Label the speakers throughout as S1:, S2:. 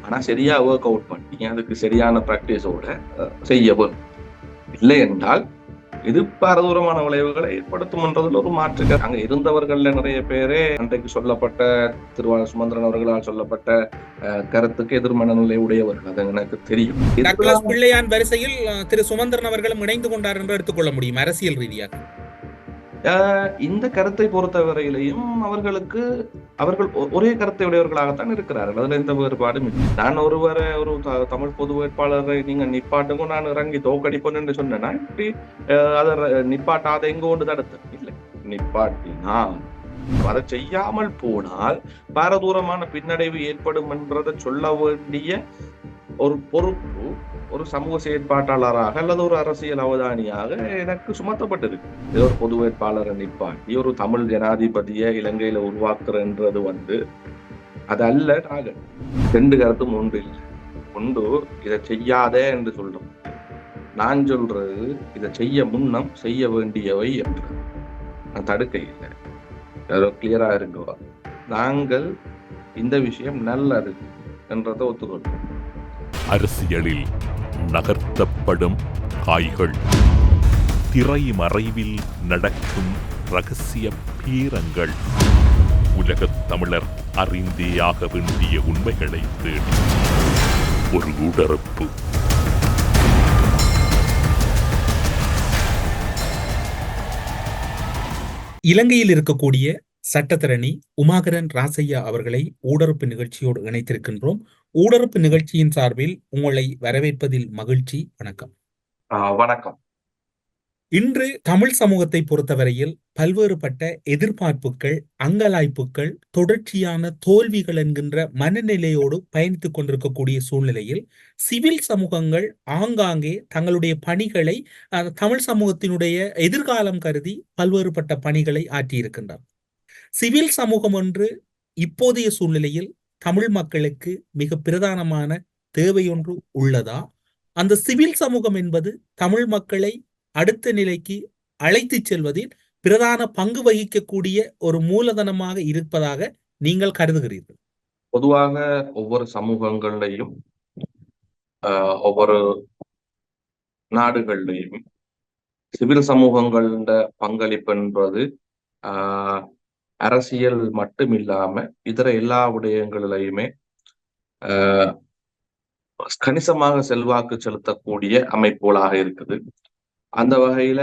S1: ஆனா சரியா work out பண்ணி அதுக்கு சரியான பிராக்டிஸோட செய்ய வேண்டும். இல்லை என்றால் இது பாரதூரமான விளைவுகளை ஏற்படுத்தும் என்றதில் ஒரு மாற்று. அங்க இருந்தவர்கள்ல நிறைய பேரே அன்றைக்கு சொல்லப்பட்ட திருவாளர் சுமந்திரன் அவர்களால் சொல்லப்பட்ட கருத்துக்கு எதிர்மனநிலை உடையவர்கள். அது எனக்கு தெரியும்.
S2: டக்ளஸ் பிள்ளையான் வரிசையில் திரு சுமந்திரன் அவர்களும் இணைந்து கொண்டார் என்று எடுத்துக்கொள்ள முடியும் அரசியல் ரீதியாக.
S1: இந்த கருத்தை பொறுத்தவரையிலையும் அவர்கள் ஒரே கருத்தை உடையவர்களாகத்தான் இருக்கிறார்கள். அதுல எந்த வேறுபாடும் இல்லை. நான் ஒரு தமிழ் பொது வேட்பாளரை நீங்க நிப்பாட்டுங்க நான் இறங்கி தோக்கடிப்போம் என்று சொன்னா இப்படி அதை நிப்பாட்டாத எங்க கொண்டு தடுத்து இல்லை. நிப்பாட்டினா அதை செய்யாமல் போனால் பாரதூரமான பின்னடைவு ஏற்படும் என்றதை சொல்ல வேண்டிய ஒரு பொறுப்பு ஒரு சமூக செயற்பாட்டாளராக அல்லது ஒரு அரசியல் அவதானியாக எனக்கு சுமத்தப்பட்டிருக்கு. இது ஒரு பொது வேட்பாளரை நிப்பாட்டி ஒரு தமிழ் ஜனாதிபதியை இலங்கையில உருவாக்குறன்றது அது அல்ல. நாங்க ரெண்டு கருத்தும் ஒன்று இல்லை. ஒன்று இதை செய்யாத என்று சொல்றோம். நான் சொல்றது இதை செய்ய முன்னம் செய்ய வேண்டியவை என்று. நான் தடுக்க இல்லை. யாரோ கிளியரா இருக்குவா. நாங்கள் இந்த விஷயம் நல்லது என்றதை ஒத்துக்கொள்றோம்.
S3: அரசியலில் நகர்த்தப்படும் காய்கள், திரைமறைவில் நடக்கும் ரகசிய பேரங்கள், உலகத் தமிழர் அறிந்தேயாக வேண்டிய உண்மைகளை தேடி ஒரு உடறுப்பு.
S2: இலங்கையில் இருக்கக்கூடிய சட்டத்தரணி உமாகரன் ராசையா அவர்களை ஊடறுப்பு நிகழ்ச்சியோடு இணைத்திருக்கின்றோம். ஊடறுப்பு நிகழ்ச்சியின் சார்பில் உங்களை வரவேற்பதில் மகிழ்ச்சி. வணக்கம்.
S1: வணக்கம்.
S2: இன்று தமிழ் சமூகத்தை பொறுத்தவரையில் பல்வேறுபட்ட எதிர்பார்ப்புகள், அங்கலாய்ப்புகள், தொடர்ச்சியான தோல்விகள் என்கின்ற மனநிலையோடு பயணித்துக் கொண்டிருக்கக்கூடிய சூழ்நிலையில் சிவில் சமூகங்கள் ஆங்காங்கே தங்களுடைய பணிகளை தமிழ் சமூகத்தினுடைய எதிர்காலம் கருதி பல்வேறுபட்ட பணிகளை ஆற்றியிருக்கின்றனர். சிவில் சமூகம் ஒன்று இப்போதைய சூழ்நிலையில் தமிழ் மக்களுக்கு மிக பிரதானமான தேவையொன்று உள்ளதா? அந்த சிவில் சமூகம் என்பது தமிழ் மக்களை அடுத்த நிலைக்கு அழைத்து செல்வதில் பிரதான பங்கு வகிக்கக்கூடிய ஒரு மூலதனமாக இருப்பதாக நீங்கள் கருதுகிறீர்கள்?
S1: பொதுவாக ஒவ்வொரு சமூகங்களையும் ஒவ்வொரு நாடுகள்லையும் சிவில் சமூகங்கள பங்களிப்பு என்பது அரசியல் மட்டும் இல்லாம இதர எல்லா விடயங்களிலையுமே கணிசமாக செல்வாக்கு செலுத்தக்கூடிய அமைப்புகளாக இருக்குது. அந்த வகையில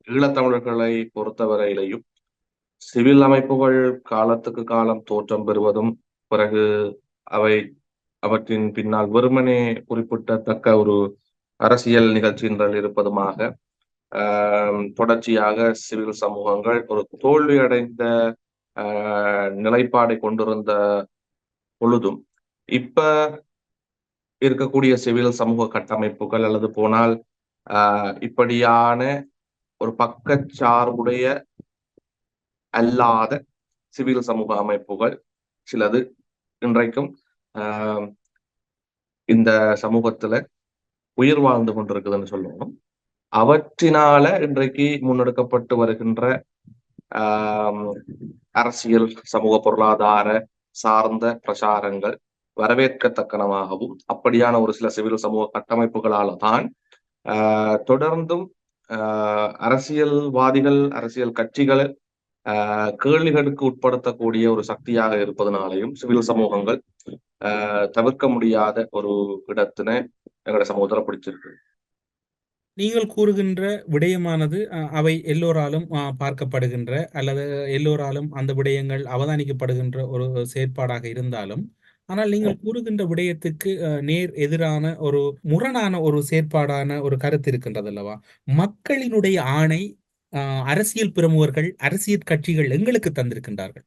S1: ஈழத்தமிழர்களை பொறுத்தவரையிலையும் சிவில் அமைப்புகள் காலத்துக்கு காலம் தோற்றம் பெறுவதும் பிறகு அவற்றின் பின்னால் வெறுமனே குறிப்பிடத்தக்க ஒரு அரசியல் நிகழ்ச்சிகள் இருப்பதுமாக தொடர்ச்சியாக சிவில் சமூகங்கள் ஒரு தோல்வியடைந்த நிலைப்பாடை கொண்டிருந்த பொழுதும் இப்ப இருக்கக்கூடிய சிவில் சமூக கட்டமைப்புகள் அல்லது போனால் இப்படியான ஒரு பக்கச்சார்புடைய அல்லாத சிவில் சமூக அமைப்புகள் சிலது இன்றைக்கும் இந்த சமூகத்துல உயிர் வாழ்ந்து கொண்டிருக்குதுன்னு சொல்லணும். அவற்றினால இன்றைக்கு முன்னெடுக்கப்பட்டு வருகின்ற அரசியல் சமூக பொருளாதார சார்ந்த பிரச்சாரங்கள் வரவேற்கத்தக்கனமாகவும் அப்படியான ஒரு சில சிவில் சமூக கட்டமைப்புகளால தான் தொடர்ந்தும் அரசியல்வாதிகள் அரசியல் கட்சிகள் கேள்விகளுக்கு உட்படுத்தக்கூடிய ஒரு சக்தியாக இருப்பதனாலையும் சிவில் சமூகங்கள் தவிர்க்க முடியாத ஒரு இடத்தினை எங்களுடைய சமூகத்துல பிடிச்சிருக்கு.
S2: நீங்கள் கூறுகின்ற விடயமானது அவை எல்லோராலும் பார்க்கப்படுகின்ற அல்லது எல்லோராலும் அந்த விடயங்கள் அவதானிக்கப்படுகின்ற ஒரு செயற்பாடாக இருந்தாலும், ஆனால் நீங்கள் கூறுகின்ற விடயத்துக்கு நேர் எதிரான ஒரு முரணான ஒரு செயற்பாடான ஒரு கருத்து இருக்கின்றது அல்லவா? மக்களினுடைய ஆணை அரசியல் பிரமுகர்கள் அரசியல் கட்சிகள் எங்களுக்கு தந்திருக்கின்றார்கள்.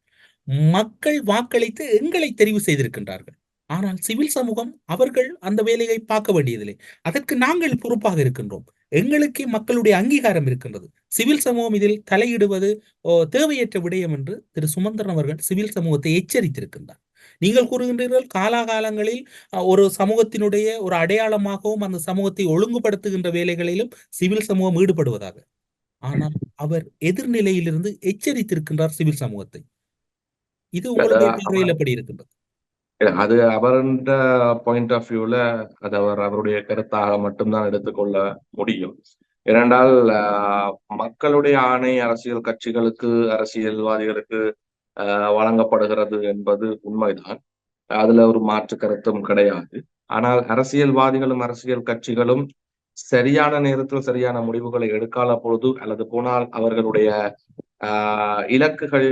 S2: மக்கள் வாக்களித்து எங்களை தெரிவு செய்திருக்கின்றார்கள். ஆனால் சிவில் சமூகம் அவர்கள் அந்த வேலையை பார்க்க வேண்டியதில்லை. அதற்கு நாங்கள் பொறுப்பாக இருக்கின்றோம். எங்களுக்கே மக்களுடைய அங்கீகாரம் இருக்கின்றது. சிவில் சமூகம் இதில் தலையிடுவது தேவையற்ற விடயம் என்று திரு சுமந்திரன் அவர்கள் சிவில் சமூகத்தை எச்சரித்திருக்கின்றார். நீங்கள் கூறுகின்றீர்கள் காலாகாலங்களில் ஒரு சமூகத்தினுடைய ஒரு அடையாளமாகவும் அந்த சமூகத்தை ஒழுங்குபடுத்துகின்ற வேலைகளிலும் சிவில் சமூகம் ஈடுபடுவதாக. ஆனால் அவர் எதிர்நிலையிலிருந்து எச்சரித்திருக்கின்றார் சிவில் சமூகத்தை. இது உங்களுடைய பார்வையில் எப்படி இருக்கின்றது?
S1: இல்ல, அது அவருடைய பாயிண்ட் ஆஃப் வியூல அது அவருடைய கருத்தாக மட்டும்தான் எடுத்துக்கொள்ள முடியும். ஏனென்றால் மக்களுடைய ஆணை அரசியல் கட்சிகளுக்கு, அரசியல்வாதிகளுக்கு வழங்கப்படுகிறது என்பது உண்மைதான். அதுல ஒரு மாற்று கருத்தும் கிடையாது. ஆனால் அரசியல்வாதிகளும் அரசியல் கட்சிகளும் சரியான நேரத்தில் சரியான முடிவுகளை எடுக்காத பொழுது, அல்லது போனால் அவர்களுடைய இலக்குகள்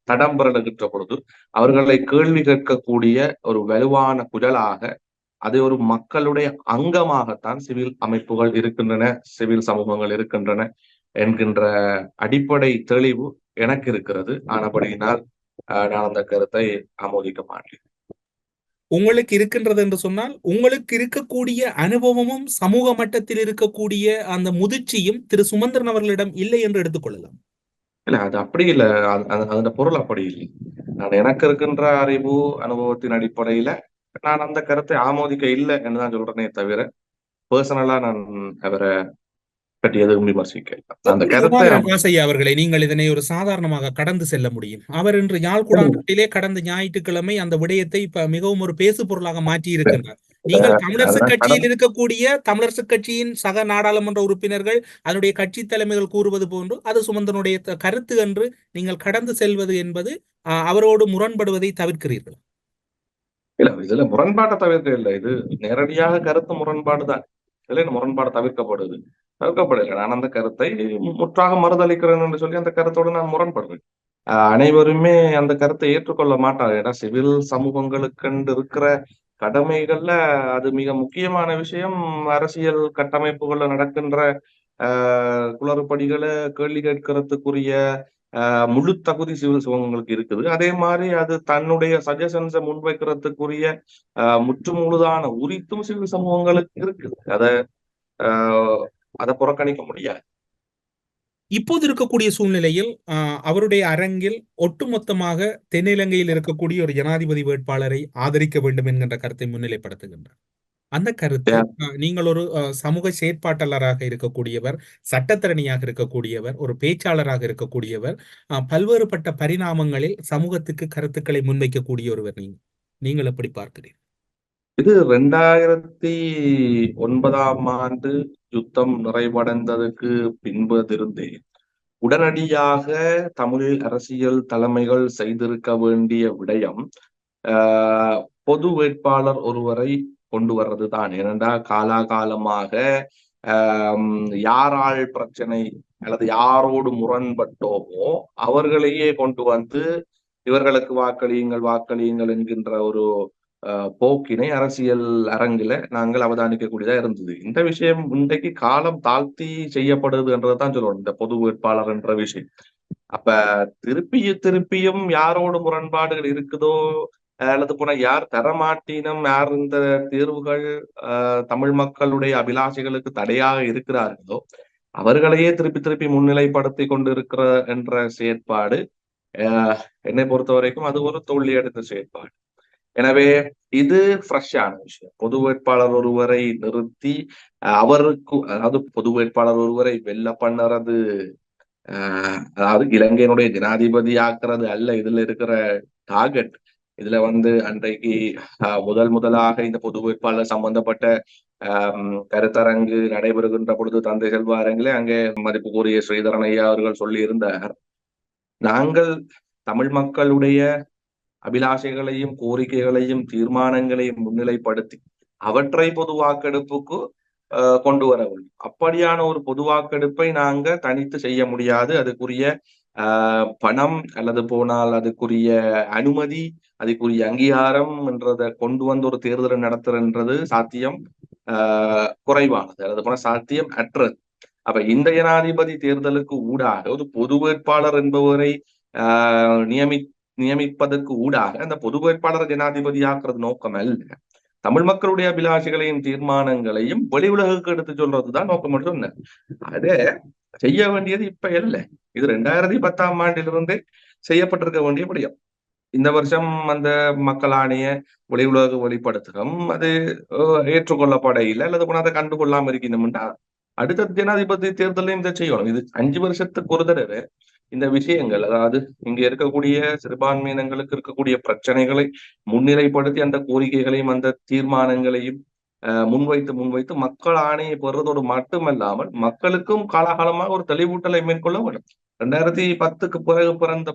S1: தடம் புரளுகின்ற பொழுது அவர்களை கேள்வி கேட்கக்கூடிய ஒரு வலுவான குரலாக, அது ஒரு மக்களுடைய அங்கமாகத்தான் சிவில் அமைப்புகள் இருக்கின்றன, சிவில் சமூகங்கள் இருக்கின்றன என்கின்ற அடிப்படை தெளிவு எனக்கு இருக்கிறது. ஆனபடியினால் நான் அந்த கருத்தை ஆமோதிக்க மாட்டேன்.
S2: உங்களுக்கு இருக்கின்றது என்று சொன்னால், உங்களுக்கு இருக்கக்கூடிய அனுபவமும் சமூக மட்டத்தில் இருக்கக்கூடிய அந்த முதிர்ச்சியும் திரு சுமந்திரன் அவர்களிடம் இல்லை என்று எடுத்துக்கொள்ளலாம்.
S1: இல்ல, அது அப்படி இல்ல. அந்த பொருள் அப்படி இல்லை. நான் எனக்கு இருக்கின்ற அறிவு அனுபவத்தின் அடிப்படையில நான் அந்த கருத்தை ஆமோதிக்க இல்லை என்றுதான் சொல்றேனே தவிர, பர்சனலா நான் அவரை பற்றி எதுவும் விமர்சிக்க அந்த கருத்தை.
S2: ராசையா அவர்களை நீங்கள் இதனை ஒரு சாதாரணமாக கடந்து செல்ல முடியும். அவர் இன்று யாழ்குடாநாட்டிலே கடந்த ஞாயிற்றுக்கிழமை அந்த விடயத்தை இப்ப மிகவும் ஒரு பேசு பொருளாக மாற்றி இருக்கின்றார். நீங்கள் தமிழரசு கட்சியில் இருக்கக்கூடிய தமிழரசு கட்சியின் சக நாடாளுமன்ற உறுப்பினர்கள் அதனுடைய கட்சி தலைமைகள் கூறுவது போன்று அது சுமந்தனுடைய கருத்து என்று நீங்கள் கடந்து செல்வது என்பது அவரோடு முரண்படுவதை தவிர்க்கிறீர்கள்.
S1: இல்ல, இதுல முரண்பாட்டை தவிர்க்க இல்லை. இது நேரடியாக கருத்து முரண்பாடுதான். இதுல முரண்பாடு தவிர்க்கப்படலை. நான் அந்த கருத்தை முற்றாக மறுதளிக்கிறேன் என்று சொல்லி அந்த கருத்தோடு நான் முரண்படுறேன். அனைவருமே அந்த கருத்தை ஏற்றுக்கொள்ள மாட்டாங்க. ஏன்னா சிவில் சமூகங்களுக்கு இருக்கிற கடமைகள்ல அது மிக முக்கியமான விஷயம். அரசியல் கட்டமைப்புகள்ல நடக்கின்ற குளறுபடிகளை கேள்வி கேட்கறதுக்குரிய முழு தகுதி சிவில் சமூகங்களுக்கு இருக்குது. அதே மாதிரி அது தன்னுடைய சஜஷன்ஸை முன்வைக்கிறதுக்குரிய முற்றுமுழுதான உரித்தும் சிவில் சமூகங்களுக்கு இருக்குது. அதை புறக்கணிக்க முடியாது.
S2: இப்போது இருக்கக்கூடிய சூழ்நிலையில் அவருடைய அரங்கில் ஒட்டுமொத்தமாக தென்னிலங்கையில் இருக்கக்கூடிய ஒரு ஜனாதிபதி வேட்பாளரை ஆதரிக்க வேண்டும் என்கின்ற கருத்தை முன்னிலைப்படுத்துகின்றார். அந்த கருத்து நீங்கள் ஒரு சமூக செயற்பாட்டாளராக இருக்கக்கூடியவர், சட்டத்தரணியாக இருக்கக்கூடியவர், ஒரு பேச்சாளராக இருக்கக்கூடியவர், பல்வேறுபட்ட பரிணாமங்களில் சமூகத்துக்கு கருத்துக்களை முன்வைக்கக்கூடிய ஒருவர் நீங்கள் எப்படி பார்க்கிறீர்கள்?
S1: இது 2009 யுத்தம் நிறைவடைந்ததற்கு பின்பதிருந்தே உடனடியாக தமிழ் அரசியல் தலைமைகள் செய்திருக்க வேண்டிய விடயம் பொது வேட்பாளர் ஒருவரை கொண்டு வர்றதுதான். ஏனென்றால் காலாகாலமாக யாரால் பிரச்சனை அல்லது யாரோடு முரண்பட்டோமோ அவர்களையே கொண்டு வந்து இவர்களுக்கு வாக்களியுங்கள் என்கின்ற ஒரு போக்கினை அரசியல் அரங்கில நாங்கள் அவதானிக்கக்கூடியதா இருந்தது. இந்த விஷயம் இன்றைக்கு காலம் தாழ்த்தி செய்யப்படுது என்றதான் சொல்லணும், இந்த பொது வேட்பாளர் என்ற விஷயம். அப்ப திருப்பியும் யாரோடு முரண்பாடுகள் இருக்குதோ அல்லது போன யார் தரமாட்டினம், யார் இந்த தீர்வுகள் தமிழ் மக்களுடைய அபிலாஷைகளுக்கு தடையாக இருக்கிறார்களோ அவர்களையே திருப்பி முன்னிலைப்படுத்தி கொண்டு இருக்கிற என்ற செயற்பாடு என்னை பொறுத்த வரைக்கும் அது ஒரு தோல்வி அடைந்த செயற்பாடு. எனவே இது ஃப்ரெஷ்ஷான விஷயம். பொது வேட்பாளர் ஒருவரை நிறுத்தி அவருக்கு, அதாவது பொது வேட்பாளர் ஒருவரை வெல்ல பண்ணுறது, அதாவது இலங்கையினுடைய ஜனாதிபதி ஆக்குறது அல்ல இதுல இருக்கிற டார்கெட். இதுல அன்றைக்கு முதலாக இந்த பொது வேட்பாளர் சம்பந்தப்பட்ட கருத்தரங்கு நடைபெறுகின்ற பொழுது தந்தை செல்வ அரங்கிலே அங்கே மதிப்புக்குரிய ஸ்ரீதரன் ஐயா அவர்கள் சொல்லி இருந்தார், நாங்கள் தமிழ் மக்களுடைய அபிலாஷைகளையும் கோரிக்கைகளையும் தீர்மானங்களையும் முன்னிலைப்படுத்தி அவற்றை பொது வாக்கெடுப்புக்கு கொண்டு வர வேண்டும். அப்படியான ஒரு பொது வாக்கெடுப்பை நாங்க தனித்து செய்ய முடியாது. அதுக்குரிய பணம் அல்லது போனால் அதுக்குரிய அனுமதி, அதுக்குரிய அங்கீகாரம் என்றதை கொண்டு வந்து ஒரு தேர்தலை நடத்துறன்றது சாத்தியம் குறைவானது, அல்லது போன சாத்தியம் அற்றது. அப்ப இந்த ஜனாதிபதி தேர்தலுக்கு ஊடாக ஒரு பொது வேட்பாளர் என்பவரை நியமிப்பதற்கு ஊடாக அந்த பொது வேட்பாளர் ஜனாதிபதி ஆக்குறது நோக்கம் அல்ல, தமிழ் மக்களுடைய அபிலாஷைகளையும் தீர்மானங்களையும் வெளி உலகுக்கு எடுத்து சொல்றதுதான் நோக்கம் என்று சொன்ன. அதை செய்ய வேண்டியது இப்ப இல்லை, இது 2010ஆம் ஆண்டிலிருந்து செய்யப்பட்டிருக்க வேண்டிய விடயம். இந்த வருஷம் அந்த மக்கள் ஆணைய வெளி உலக வெளிப்படுத்துகிறோம், அது ஏற்றுக்கொள்ளப்பட இல்லை அல்லது போன அதை கண்டுகொள்ளாம இருக்கணும்னா அடுத்த ஜனாதிபதி தேர்தலையும் இதை செய்யணும். இது 5 வருஷத்துக்கு ஒரு தடவை இந்த விஷயங்கள், அதாவது இங்க இருக்கக்கூடிய சிறுபான்மையினங்களுக்கு இருக்கக்கூடிய பிரச்சனைகளை முன்னிலைப்படுத்தி அந்த கோரிக்கைகளையும் அந்த தீர்மானங்களையும் முன்வைத்து மக்கள் ஆணையை பெறுவதோடு மட்டுமல்லாமல் மக்களுக்கும் காலாகாலமாக ஒரு தெளிவூட்டலை மேற்கொள்ள வேண்டும். 2010க்கு பிறகு பிறந்த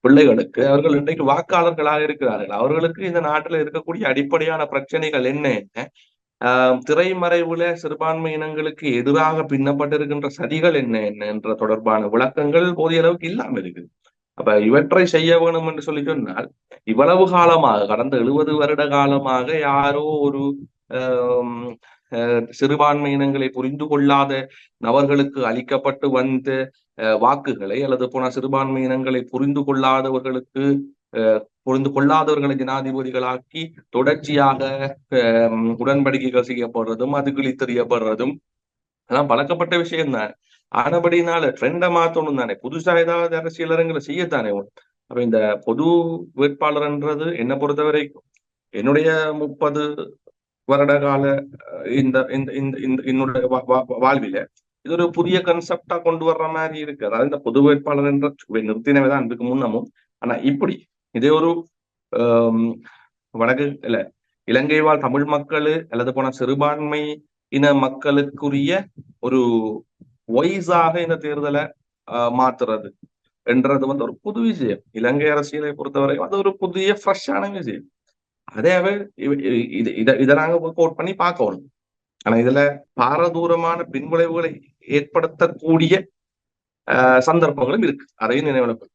S1: பிள்ளைகளுக்கு அவர்கள் இன்றைக்கு வாக்காளர்களாக இருக்கிறார்கள். அவர்களுக்கு இந்த நாட்டில் இருக்கக்கூடிய அடிப்படையான பிரச்சனைகள் என்ன திரைமறைவுல சிறுபான்மை இனங்களுக்கு எதிராக பின்னப்பட்டிருக்கின்ற சதிகள் என்ன என்ற தொடர்பான விளக்கங்கள் போதிய அளவுக்கு இல்லாம இருக்குது. அப்ப இவற்றை செய்ய வேணும் என்று சொல்லி சொன்னால், இவ்வளவு காலமாக கடந்த 70 வருட காலமாக யாரோ ஒரு சிறுபான்மை இனங்களை புரிந்து கொள்ளாத நபர்களுக்கு அளிக்கப்பட்டு வந்த வாக்குகளை, அல்லது போன சிறுபான்மை இனங்களை புரிந்து கொள்ளாதவர்களை ஜனாதிபதிகளாக்கி தொடர்ச்சியாக உடன்படிக்கைகள் செய்யப்படுறதும் அது கிழித்தெறியப்படுறதும் அதெல்லாம் பழக்கப்பட்ட விஷயம் தான். ஆனபடினால ட்ரெண்டை மாத்தணும் தானே, புதுசா ஏதாவது அரசியல் அரங்களை செய்யத்தானே. அப்ப இந்த பொது வேட்பாளர்ன்றது என்னை பொறுத்த வரைக்கும் என்னுடைய 30 வருட கால இந்த என்னுடைய வாழ்வில இது ஒரு புதிய கன்செப்டா கொண்டு வர்ற மாதிரி இருக்கு. அதாவது இந்த பொது வேட்பாளர் என்ற நிறுத்தினவைதான் அதுக்கு முன்னமும். ஆனா இப்படி இதே ஒரு வடக்கு இல்ல இலங்கை வாழ் தமிழ் மக்கள் அல்லது போன சிறுபான்மை இன மக்களுக்குரிய ஒரு வாய்ஸாக இந்த தேர்தலை மாத்துறது என்றது ஒரு புது விஷயம். இலங்கை அரசியலை பொறுத்தவரை அது ஒரு புதிய ஃப்ரெஷ்ஷான விஷயம். அதேவே இதை நாங்க கோட் பண்ணி பார்க்கணும். ஆனா இதுல பாரதூரமான பின்விளைவுகளை ஏற்படுத்தக்கூடிய சந்தர்ப்பங்களும் இருக்கு. அதையும் நினைவில்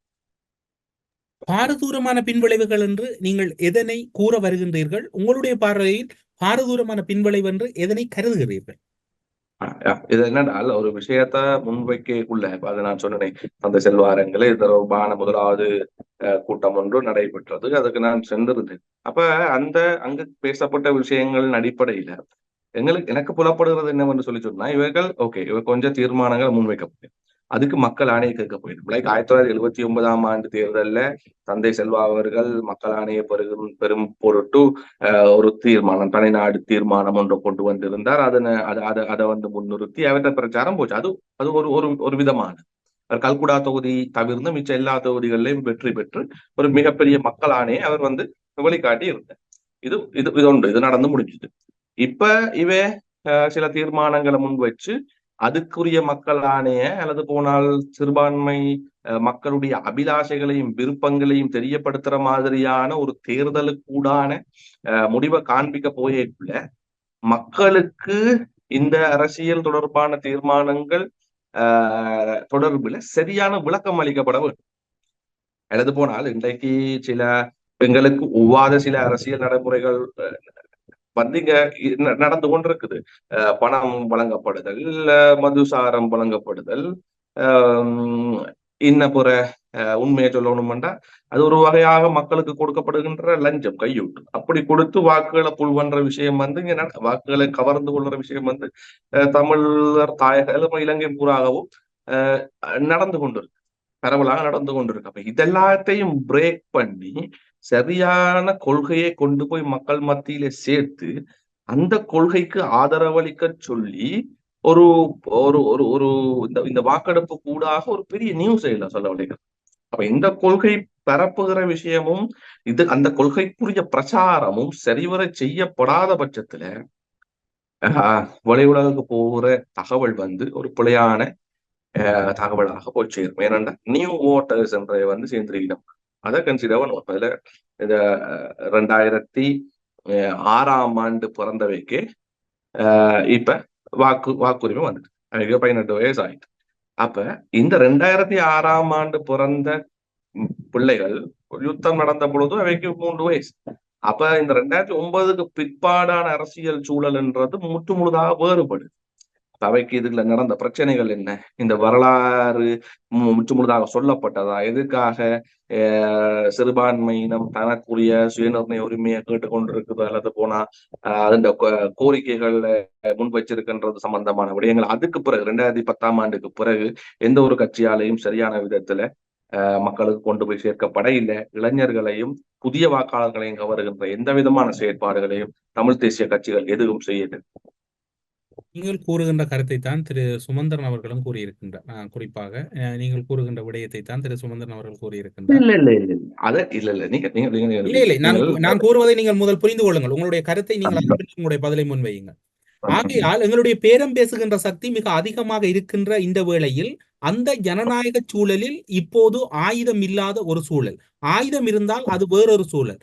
S2: பாரதூரமான பின்விளைவுகள் என்று நீங்கள் எதனை கூற வருகின்றீர்கள்? உங்களுடைய பார்வையில் பாரதூரமான பின்விளைவு என்று எதனை கருதுகிறீர்கள்?
S1: இது என்னடால் ஒரு விஷயத்த முன்வைக்கக்குள்ள அதை நான் சொன்னேன், அந்த செல்வாரங்களே தொடர்பான முதலாவது கூட்டம் ஒன்று நடைபெற்றது. அதுக்கு நான் சென்றிருந்தேன். அப்ப அங்கு பேசப்பட்ட விஷயங்களின் அடிப்படையில எனக்கு புலப்படுகிறது என்னவென்று சொல்லி சொன்னா, இவ கொஞ்சம் தீர்மானங்கள் முன்வைக்கப்படும். அதுக்கு மக்கள் ஆணையை கேட்க போயிடும். 1979ஆம் ஆண்டு தேர்தலில் தந்தை செல்வா அவர்கள் மக்கள் ஆணையை பெரும் பொருட்டு ஒரு தீர்மானம், தனிநாடு தீர்மானம் ஒன்று கொண்டு வந்திருந்தார். அதை முன்னிறுத்தி அவற்றை பிரச்சாரம் போச்சு. அது ஒரு விதமான கல்குடா தொகுதி தவிர்த்து மிச்ச எல்லா தொகுதிகளிலையும் வெற்றி பெற்று ஒரு மிகப்பெரிய மக்கள் ஆணையை அவர் வெளிக்காட்டி இருந்தார். இது நடந்து முடிஞ்சது. இப்ப சில தீர்மானங்களை முன் வச்சு அதுக்குரிய மக்கள் ஆணைய அல்லது போனால் சிறுபான்மை மக்களுடைய அபிலாஷைகளையும் விருப்பங்களையும் தெரியப்படுத்துற மாதிரியான ஒரு தேர்தலுக்கூடான முடிவை காண்பிக்க போயக்குள்ள மக்களுக்கு இந்த அரசியல் தொடர்பான தீர்மானங்கள் தொடர்பில் சரியான விளக்கம் அளிக்கப்பட வேண்டும். அல்லது போனால் இன்றைக்கு சில எங்களுக்கு ஒவ்வாத சில அரசியல் நடைமுறைகள் இங்க நடந்து கொண்டிருக்குது. பணம் வழங்கப்படுதல், மதுசாரம் வழங்கப்படுதல், இன்னப்புற உண்மையை சொல்லணும்னா அது ஒரு வகையாக மக்களுக்கு கொடுக்கப்படுகின்ற லஞ்சம், கையூட்டு. அப்படி கொடுத்து வாக்குகளை புல் பண்ற விஷயம் இங்க வாக்குகளை கவர்ந்து கொள்ற விஷயம் தமிழர் தாயக இலங்கை பூராகவும் நடந்து கொண்டிருக்கு, பரவலாக நடந்து கொண்டிருக்கு. அப்ப இதெல்லாத்தையும் பிரேக் பண்ணி சரியான கொள்கையை கொண்டு போய் மக்கள் மத்தியில சேர்த்து அந்த கொள்கைக்கு ஆதரவளிக்க சொல்லி ஒரு இந்த வாக்கெடுப்பு கூடாக ஒரு பெரிய நியூஸ் சொல்ல விளைகிறது. அப்ப இந்த கொள்கை பரப்புகிற விஷயமும் அந்த கொள்கைக்குரிய பிரச்சாரமும் சரிவர செய்யப்படாத பட்சத்துல வெளி உலகுக்கு போகிற தகவல் ஒரு பிழையான தகவலாக போய் சேரும். ஏனென்றா நியூ ஓட்டர்ஸ் என்ற சேர்ந்திருக்கணும். அதை கன்சிடர் பண்ணுவோம். அதுல இந்த 2006ஆம் ஆண்டு பிறந்தவைக்கு இப்ப வாக்குரிமை வந்துட்டு அவங்களுக்கு 18 வயசு ஆயிட்டு. அப்ப இந்த 2006ஆம் ஆண்டு பிறந்த பிள்ளைகள் யுத்தம் நடந்த பொழுது அவைக்கு 3 வயசு. அப்ப இந்த 2009க்கு பிற்பாடான அரசியல் சூழல்ன்றது முழுதாக வேறுபடுது. அவைக்கு இதுல நடந்த பிரச்சனைகள் என்ன, இந்த வரலாறு முழுதாக சொல்லப்பட்டதா, எதுக்காக சிறுபான்மையினம் தனக்குரிய சுயநிர்ணய உரிமையை கேட்டுக்கொண்டிருக்குது அல்லது போனா அந்த கோரிக்கைகள் முன் வச்சிருக்கின்றது சம்பந்தமான விடயங்கள் அதுக்கு பிறகு 2010ஆம் ஆண்டுக்கு பிறகு எந்த ஒரு கட்சியாலையும் சரியான விதத்துல மக்களுக்கு கொண்டு போய் சேர்க்கப்பட இல்லை. இளைஞர்களையும் புதிய வாக்காளர்களையும் கவருகின்ற எந்த விதமான செயற்பாடுகளையும் தமிழ் தேசிய கட்சிகள் எதுவும் செய்யல.
S2: நீங்கள் கூறுகின்ற கருத்தை தான் திரு சுமந்திரன் அவர்களும் கூறியிருக்கின்றார். குறிப்பாக நீங்கள் கூறுகின்ற விடயத்தை தான் திரு சுமந்திரன் அவர்கள் கூறியிருக்கின்றார்.
S1: இல்ல இல்ல இல்ல இல்ல. அத இல்ல இல்ல நீங்க நீங்க நீங்க
S2: இல்லை இல்லை, நான்
S1: நீங்கள்
S2: நான் கூறுவதை நீங்கள் முதல் புரிந்து கொள்ளுங்கள். உங்களுடைய கருத்தை நீங்கள் அதன் பிறகு உங்களுடைய பதிலை முன்வையுங்கள். ஆகையால் எங்களுடைய பேரம் பேசுகின்ற சக்தி மிக அதிகமாக இருக்கின்ற இந்த வேளையில் அந்த ஜனநாயக சூழலில் இப்போது ஆயுதம் இல்லாத ஒரு சூழல். ஆயுதம் இருந்தால் அது வேறொரு சூழல்.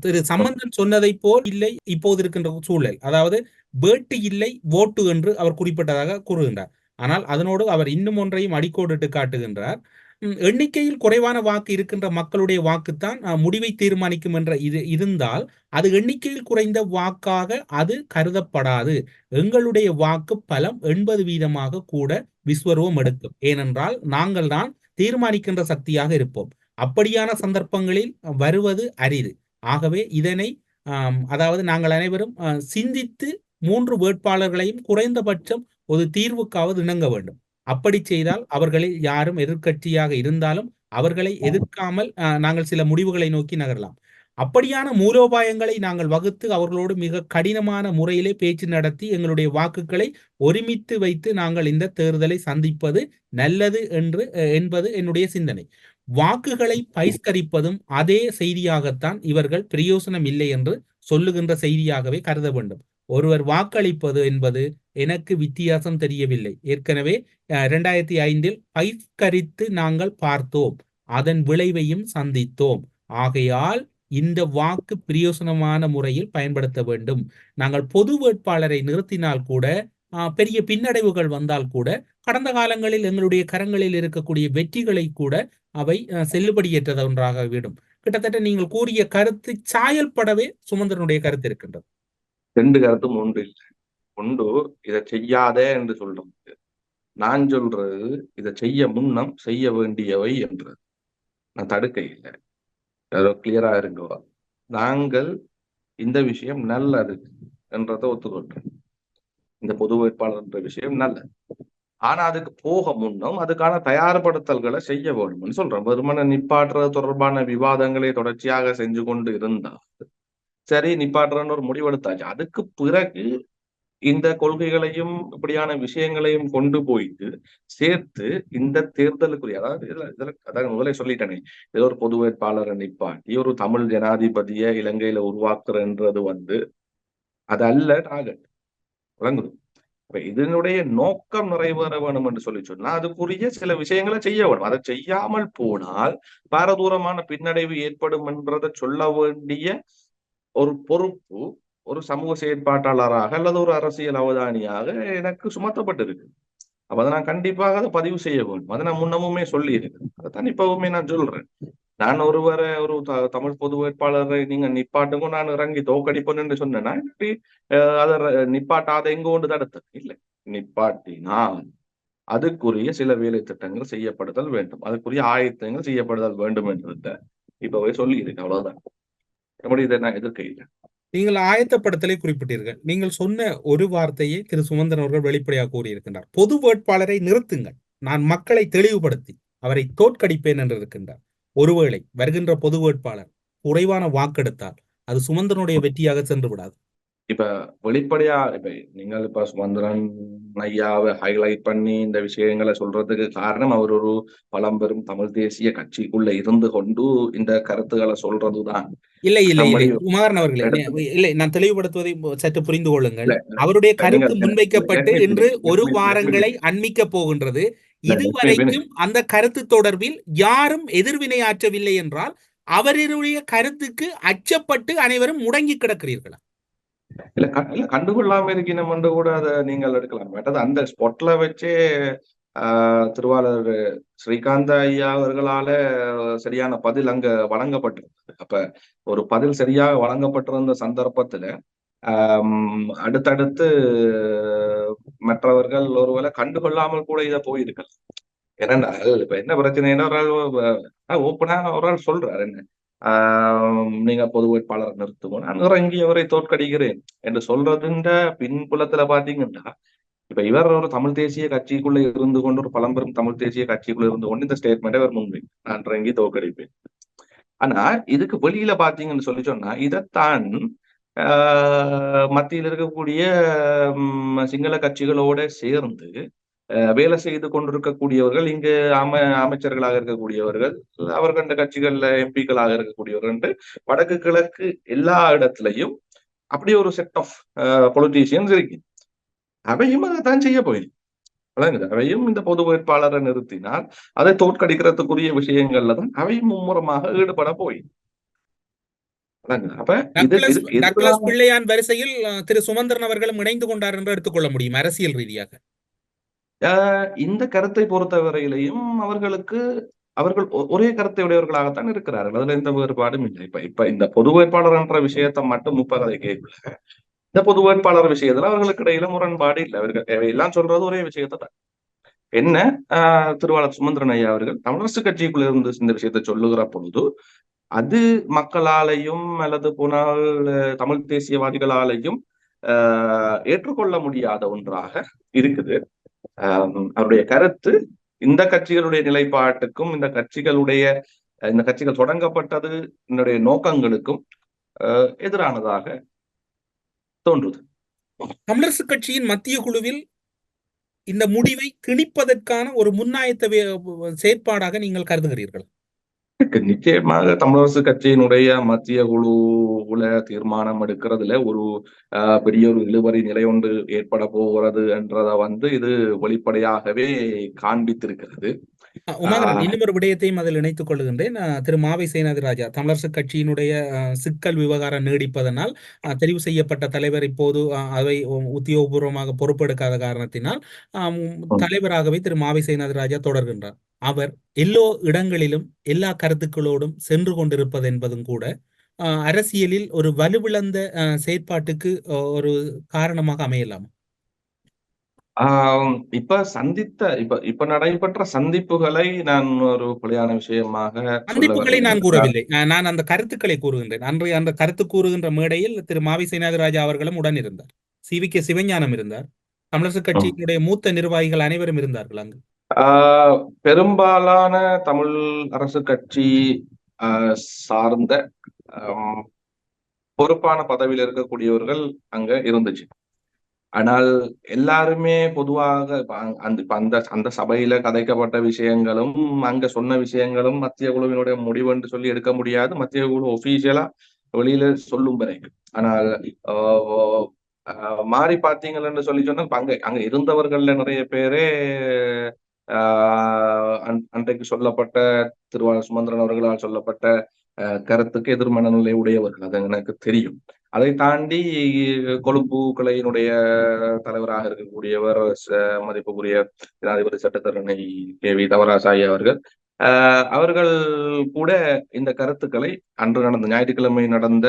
S2: திரு சம்பந்தன் சொன்னதை போல் இல்லை இப்போது இருக்கின்ற சூழல். அதாவது வேட்டு இல்லை ஓட்டு என்று அவர் குறிப்பிட்டதாக கூறுகின்றார். ஆனால் அதனோடு அவர் இன்னும் ஒன்றையும் அடிக்கோடிட்டு காட்டுகின்றார். எண்ணிக்கையில் குறைவான வாக்கு இருக்கின்ற மக்களுடைய வாக்குத்தான் முடிவை தீர்மானிக்கும் என்ற இது இருந்தால் அது எண்ணிக்கையில் குறைந்த வாக்காக அது கருதப்படாது. எங்களுடைய வாக்கு பலம் 80% கூட விஸ்வரூபம் எடுக்கும். ஏனென்றால் நாங்கள் தான் தீர்மானிக்கின்ற சக்தியாக இருப்போம். அப்படியான சந்தர்ப்பங்களில் வருவது அரிது. ஆகவே இதனை அதாவது நாங்கள் அனைவரும் சிந்தித்து 3 வேட்பாளர்களையும் குறைந்தபட்சம் ஒரு தீர்வுக்காவது இணங்க வேண்டும். அப்படி செய்தால் அவர்களில் யாரும் எதிர்க்கட்சியாக இருந்தாலும் அவர்களை எதிர்க்காமல் நாங்கள் சில முடிவுகளை நோக்கி நகரலாம். அப்படியான மூலோபாயங்களை நாங்கள் வகுத்து அவர்களோடு மிக கடினமான முறையிலே பேச்சு நடத்தி எங்களுடைய வாக்குகளை ஒருமித்து வைத்து நாங்கள் இந்த தேர்தலை சந்திப்பது நல்லது என்பது என்னுடைய சிந்தனை. வாக்குகளை பகிஷ்கரிப்பதும் அதே செய்தியாகத்தான் இவர்கள் பிரயோசனம் இல்லை என்று சொல்லுகின்ற செய்தியாகவே கருத வேண்டும். ஒருவர் வாக்களிப்பது என்பது எனக்கு வித்தியாசம் தெரியவில்லை. ஏற்கனவே 2005 பகிஷ்கரித்து நாங்கள் பார்த்தோம், அதன் விளைவையும் சந்தித்தோம். ஆகையால் இந்த வாக்கு பிரயோசனமான முறையில் பயன்படுத்த வேண்டும். நாங்கள் பொது வேட்பாளரை நிறுத்தினால் கூட பெரிய பின்னடைவுகள் வந்தால் கூட கடந்த காலங்களில் எங்களுடைய கரங்களில் இருக்கக்கூடிய வெற்றிகளை கூட அவை செல்லுபடியேற்றது ஒன்றாக விடும். கிட்டத்தட்ட நீங்கள் கூறிய கருத்து சாயல்படவே சுமந்திரனுடைய கருத்து இருக்கின்றது.
S1: 2 கருத்தும் ஒன்று இல்லை. ஒன்று இதை செய்யாத என்று சொல்றோம். நான் சொல்றது இதை செய்ய முன்னம் செய்ய வேண்டியவை என்றது. நான் தடுக்க இல்லை, கிளியரா இருங்கோ. நாங்கள் இந்த விஷயம் நல்லது என்றதை ஒத்துக்கொள்றேன். இந்த பொது வேட்பாளர் என்ற விஷயம் நல்லது. ஆனா அதுக்கு போக முன்னும் அதுக்கான தயார்படுத்தல்களை செய்ய வேணும்னு சொல்றேன். வெறுமனை நிப்பாட்டுறது தொடர்பான விவாதங்களை தொடர்ச்சியாக செஞ்சு கொண்டு இருந்தால் சரி, நிப்பாட்டுறன்னு ஒரு முடிவெடுத்தாச்சு. அதுக்கு பிறகு இந்த கொள்கைகளையும் இப்படியான விஷயங்களையும் கொண்டு போயிட்டு சேர்த்து இந்த தேர்தலுக்குரிய அதாவது முதலே சொல்லிட்டேனே, ஏதோ ஒரு பொது வேட்பாளரை நிப்பாட்டி ஒரு தமிழ் ஜனாதிபதியை இலங்கையில உருவாக்குறன்றது அதல்ல டார்கெட் விளங்குது. இதனுடைய நோக்கம் நிறைவேற வேணும் என்று சொல்லி சொன்னா அதுக்குரிய சில விஷயங்களை செய்ய வேணும். அதை செய்யாமல் போனால் பாரதூரமான பின்னடைவு ஏற்படும் என்றதை சொல்ல வேண்டிய ஒரு பொறுப்பு ஒரு சமூக செயற்பாட்டாளராக அல்லது ஒரு அரசியல் அவதானியாக எனக்கு சுமத்தப்பட்டிருக்கு. அப்ப அதை நான் கண்டிப்பாக அதை பதிவு செய்ய வேண்டும். அதை நான் முன்னமுமே சொல்லி இருக்கேன். அதைத்தான் இப்பவுமே நான் சொல்றேன். நான் ஒரு தமிழ் பொது வேட்பாளரை நீங்க நிப்பாட்டுங்க, நான் இறங்கி தோக்கடிப்பேன் என்று சொன்னேன்னா அதை நிப்பாட்டாத எங்க கொண்டு தடுத்தது இல்லை. நிப்பாட்டினால் அதுக்குரிய சில வேலை திட்டங்கள் செய்யப்படுதல் வேண்டும், அதுக்குரிய ஆயத்தங்கள் செய்யப்படுதல் வேண்டும் என்றத இப்பவே சொல்லி இருக்கு. அவ்வளவுதான். இதை நான் எதிர்க்க இல்லை.
S2: நீங்கள் ஆயத்தப்படுத்தலை குறிப்பிட்டீர்கள். நீங்கள் சொன்ன ஒரு வார்த்தையை திரு சுமந்திரன் அவர்கள் வெளிப்படையாக கூறியிருக்கின்றார். பொது வேட்பாளரை நிறுத்துங்கள், நான் மக்களை தெளிவுபடுத்தி அவரை தோற்கடிப்பேன் என்று இருக்கின்றார். ஒருவேளை வருகின்ற பொது வேட்பாளர் குறைவான வாக்கெடுத்தால் அது சுமந்திரனுடைய வெற்றியாக சென்று விடாது.
S1: இப்ப வெளிப்படையா நீங்கள் சுமந்திரன் ஐயாவை ஹைலைட் பண்ணி இந்த விஷயங்களை சொல்றதுக்கு காரணம் அவர் ஒரு பழம்பெரும் தமிழ் தேசிய கட்சிக்குள்ள இருந்து கொண்டு இந்த கருத்துக்களை சொல்றதுதான்.
S2: இல்லை இல்லை இல்லை குமாரன் அவர்களே, இல்லை, நான் தெளிவுபடுத்துவதை சற்று புரிந்து கொள்ளுங்கள். அவருடைய கருத்து முன்வைக்கப்பட்டு இன்று 1 வாரங்களை அண்மிக்க போகின்றது. இதுவரைக்கும் அந்த கருத்து தொடர்பில் யாரும் எதிர்வினை ஆற்றவில்லை என்றால் அவருடைய கருத்துக்கு அச்சப்பட்டு அனைவரும் முடங்கி கிடக்கிறீர்களா?
S1: இல்ல கண்டுகொள்ளாம இருக்கணும் என்று கூட அதை நீங்கள் எடுக்கலாம். அந்த ஸ்பாட்ல வச்சே திருவாளர் ஸ்ரீகாந்த ஐயா அவர்களால சரியான பதில் அங்க வழங்கப்பட்டிருந்தது. அப்ப ஒரு பதில் சரியாக வழங்கப்பட்டிருந்த சந்தர்ப்பத்துல அடுத்தடுத்து மற்றவர்கள் ஒருவேளை கண்டுகொள்ளாமல் கூட இதை போயிருக்கலாம். ஏன்னா இப்ப என்ன பிரச்சனைன்னா ஒரு ஆள் ஓப்பனா ஒரு ஆள் சொல்றாரு, என்ன நீங்க பொது வேட்பாளரை நிறுத்துவோம், நான் இறங்கி அவரை தோற்கடிக்கிறேன் என்று சொல்றதுன்ற பின்புலத்துல பாத்தீங்கன்னா இப்ப இவர் ஒரு தமிழ் தேசிய கட்சிக்குள்ள இருந்து கொண்டு ஒரு பழம்பெரும் தமிழ் தேசிய கட்சிக்குள்ள இருந்து கொண்டு இந்த ஸ்டேட்மெண்ட்டை அவர் முன்வைக்கும், நான் இறங்கி தோற்கடிப்பேன். ஆனா இதுக்கு வெளியில பாத்தீங்கன்னு சொல்லி சொன்னா இதைத்தான் மத்தியில் இருக்கக்கூடிய சிங்கள கட்சிகளோட சேர்ந்து வேலை செய்து கொண்டிருக்கக்கூடியவர்கள், இங்கு அமைச்சர்களாக இருக்கக்கூடியவர்கள், அவர்கள் இந்த கட்சிகள்ல எம்பிக்களாக இருக்கக்கூடியவர்கள், வடக்கு கிழக்கு எல்லா இடத்துலையும் அப்படி ஒரு செட் ஆஃப் பொலிட்டீஷியன்ஸ் இருக்கு. அவையும் அதைத்தான் செய்ய போயிருக்கு. அவையும் இந்த பொது வேட்பாளரை நிறுத்தினால் அதை தோற்கடிக்கிறதுக்குரிய விஷயங்கள்ல தான் அவையும் மும்முரமாக ஈடுபட போய். அப்ப
S2: டக்ளஸ் பிள்ளையான் வரிசையில் திரு சுமந்திரன் அவர்களும் இணைந்து கொண்டார் என்று எடுத்துக்கொள்ள முடியும் அரசியல் ரீதியாக.
S1: இந்த கருத்தை பொறுத்தவரையிலையும் அவர்கள் ஒரே கருத்தை உடையவர்களாகத்தான் இருக்கிறார்கள். அதுல எந்த வேறுபாடும் இல்லை. இப்ப இந்த பொது வேட்பாளர் என்ற விஷயத்தை மட்டும் முப்பதை கேட்கல. இந்த பொது வேட்பாளர் விஷயத்துல அவர்களுக்கு இடையில முரண்பாடு இல்லை. அவர்கள் எல்லாம் சொல்றது ஒரே விஷயத்தை தான். என்ன திருவாளர் சுமந்திரன் ஐயா அவர்கள் தமிழரசு கட்சிக்குள்ள இருந்து இந்த விஷயத்தை சொல்லுகிற பொழுது அது மக்களாலையும் அல்லது போனால் தமிழ் தேசியவாதிகளாலையும் ஏற்றுக்கொள்ள முடியாத ஒன்றாக இருக்குது. அவருடைய கருத்து இந்த கட்சிகளுடைய நிலைப்பாட்டுக்கும் இந்த கட்சிகள் தொடங்கப்பட்டது என்னுடைய நோக்கங்களுக்கும் எதிரானதாக தோன்றுது.
S2: தமிழரசு கட்சியின் மத்திய குழுவில் இந்த முடிவை திணிப்பதற்கான ஒரு முன்னாயத்த செயற்பாடாக நீங்கள் கருதுகிறீர்கள்?
S1: நிச்சயமாக தமிழரசு கட்சியினுடைய மத்திய குழுவுல தீர்மானம் எடுக்கிறதுல ஒரு பெரிய ஒரு இழுபறி நிலை ஒன்று ஏற்பட போகிறது என்றதை இது வெளிப்படையாகவே காண்பித்திருக்கிறது.
S2: உமாகரன், இன்னும் ஒரு விடயத்தையும் அதில் இணைத்துக் கொள்கின்றேன். திரு மாவை சேனாதிராஜா தமிழரசு கட்சியினுடைய சிக்கல் விவகாரம் நீடிப்பதனால் தெரிவு செய்யப்பட்ட தலைவர் இப்போது அவை உத்தியோகபூர்வமாக பொறுப்பெடுக்காத காரணத்தினால் தலைவராகவே திரு மாவை சேனாதிராஜா தொடர்கின்றார். அவர் எல்லா இடங்களிலும் எல்லா கருத்துக்களோடும் சென்று கொண்டிருப்பது என்பதும் கூட அரசியலில் ஒரு வலுவிழந்த செயற்பாட்டுக்கு ஒரு காரணமாக அமையலாம்.
S1: இப்ப நடைபெற்ற சந்திப்புகளை நான் ஒரு பிழையான விஷயமாக
S2: சந்திப்புகளை நான் கூறவில்லை. நான் அந்த கருத்துக்களை கூறுகின்றேன். அன்றைய அந்த கருத்து கூறுகின்ற மேடையில் திரு மாவி சேனாதிராஜா அவர்களும் உடன் இருந்தார். CVK சிவஞானம் இருந்தார். தமிழரசு கட்சியினுடைய மூத்த நிர்வாகிகள் அனைவரும் இருந்தார்கள் அங்கு.
S1: பெரும்பாலான தமிழ் அரசு கட்சி சார்ந்த பொறுப்பான பதவியில் இருக்கக்கூடியவர்கள் அங்க இருந்துச்சு. ஆனால் எல்லாருமே பொதுவாக அந்த சபையில கதைக்கப்பட்ட விஷயங்களும் அங்க சொன்ன விஷயங்களும் மத்திய குழுவினுடைய முடிவு என்று சொல்லி எடுக்க முடியாது. மத்திய குழு ஒபிஷியலா வெளியில சொல்லும் வரைக்கும். ஆனால் மாறி பார்த்தீங்கன்னு சொல்லி சொன்னா அங்க இருந்தவர்கள்ல நிறைய பேரே அன்றைக்கு சொல்லப்பட்ட திருவாளர் சுமந்திரன் அவர்களால் சொல்லப்பட்ட கருத்துக்கு எதிர்மனநிலை உடையவர்கள், அது எனக்கு தெரியும். அதை தாண்டி கொழும்பு கிளையினுடைய தலைவராக இருக்கக்கூடியவர் மதிப்புக்குரிய ஜனாதிபதி சட்டத்தரணி KV தவராசாயி அவர்கள் கூட இந்த கருத்துக்களை அன்று நடந்த ஞாயிற்றுக்கிழமை நடந்த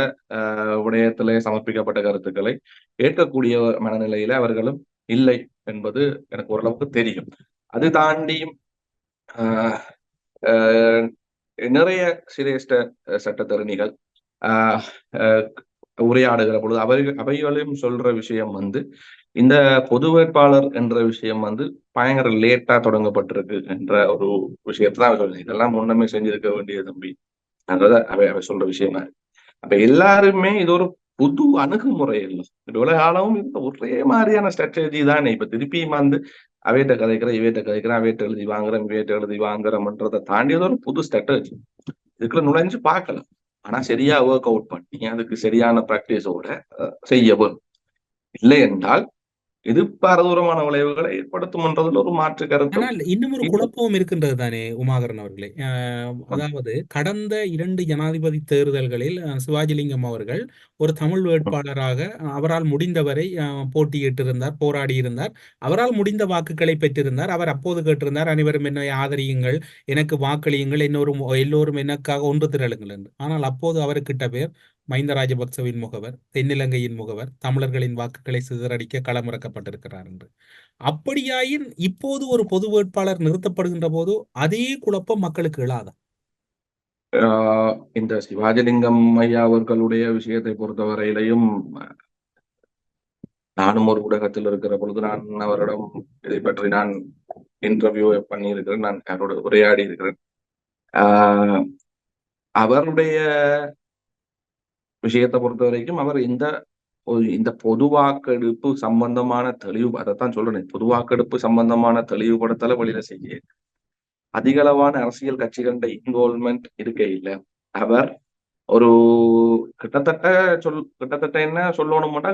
S1: விடயத்திலே சமர்ப்பிக்கப்பட்ட கருத்துக்களை ஏற்கக்கூடிய மனநிலையில அவர்களும் இல்லை என்பது எனக்கு ஓரளவுக்கு தெரியும். அது தாண்டியும் நிறைய சிரேஷ்ட சட்டத்தரணிகள் உரையாடுகிற பொழுது அவைகளையும் சொல்ற விஷயம் இந்த பொது வேட்பாளர் என்ற விஷயம் பயங்கர லேட்டா தொடங்கப்பட்டிருக்கு என்ற ஒரு விஷயத்தான் சொல்றேன். இதெல்லாம் முன்னமே செஞ்சிருக்க வேண்டிய தம்பி என்றத அவை சொல்ற விஷயமா இருக்கு. அப்ப எல்லாருமே இது ஒரு புது அணுகுமுறை இல்லை. இவ்வளவு காலமும் இந்த ஒரே மாதிரியான ஸ்ட்ராட்டஜி தானே. இப்ப திருப்பியும் அவையிட்ட கதைக்கிறேன், இவையிட்ட கதைக்கிறேன், அவையிட்ட எழுதி வாங்குறேன், இவையிட்ட எழுதி வாங்குறோம்ன்றதை தாண்டி ஒரு புது ஸ்ட்ராட்டஜி இதுக்குள்ள நுழைஞ்சு பார்க்கலாம். ஆனா சரியா ஒர்க் அவுட் பண்ணி அதுக்கு சரியான பிராக்டிஸோட செய்யவும் இல்லை என்றால் இது பாரதூரமான விளைவுகளை ஏற்படுத்தும்ன்றதுல ஒரு மாற்று கருத்து.
S2: ஆனால் இன்னும் ஒரு குழப்பமும் இருக்கின்றது தானே உமாகரன் அவர்களே. அதாவது கடந்த 2 ஜனாதிபதி தேர்தல்களில் சிவாஜிலிங்கம் அவர்கள் ஒரு தமிழ் வேட்பாளராக அவரால் முடிந்தவரை போட்டியிட்டிருந்தார், போராடி இருந்தார். அவரால் முடிந்த வாக்குகளை பெற்றிருந்தார். அவர் அப்போது கேட்டிருந்தார், அனைவரும் என்னை ஆதரியுங்கள், எனக்கு வாக்களியுங்கள், எல்லோரும் எனக்காக ஒன்று திரளுங்கள் என்று. ஆனால் அப்போது அவருக்கிட்ட பேர் மஹிந்த ராஜபக்சவின் முகவர், தென்னிலங்கையின் முகவர், தமிழர்களின் வாக்குகளை சிதறடிக்க களமிறக்கப்பட்டிருக்கிறார் என்று. அப்படியாயின் இப்போது ஒரு பொது வேட்பாளர் நிறுத்தப்படுகின்ற போது அதே குழப்பம் மக்களுக்கு எழாதா?
S1: இந்த சிவாஜிலிங்கம் ஐயா அவர்களுடைய விஷயத்தை பொறுத்தவரையிலையும் நானும் ஒரு ஊடகத்தில் இருக்கிற பொழுது நான் அவரிடம் இதை பற்றி நான் இன்டர்வியூ பண்ணியிருக்கிறேன், நான் அவரோட உரையாடி இருக்கிறேன். அவருடைய விஷயத்தை பொறுத்த வரைக்கும் அவர் இந்த பொது வாக்கெடுப்பு சம்பந்தமான தெளிவு, அதைத்தான் சொல்றேன், பொது வாக்கெடுப்பு சம்பந்தமான தெளிவுபடுத்தல வெளியில செய்ய அதிகளவான அரசியல் கட்சிகள இன்வால்மெண்ட் இருக்க இல்லை. அவர் ஒரு கிட்டத்தட்ட என்ன சொல்லணும்னா,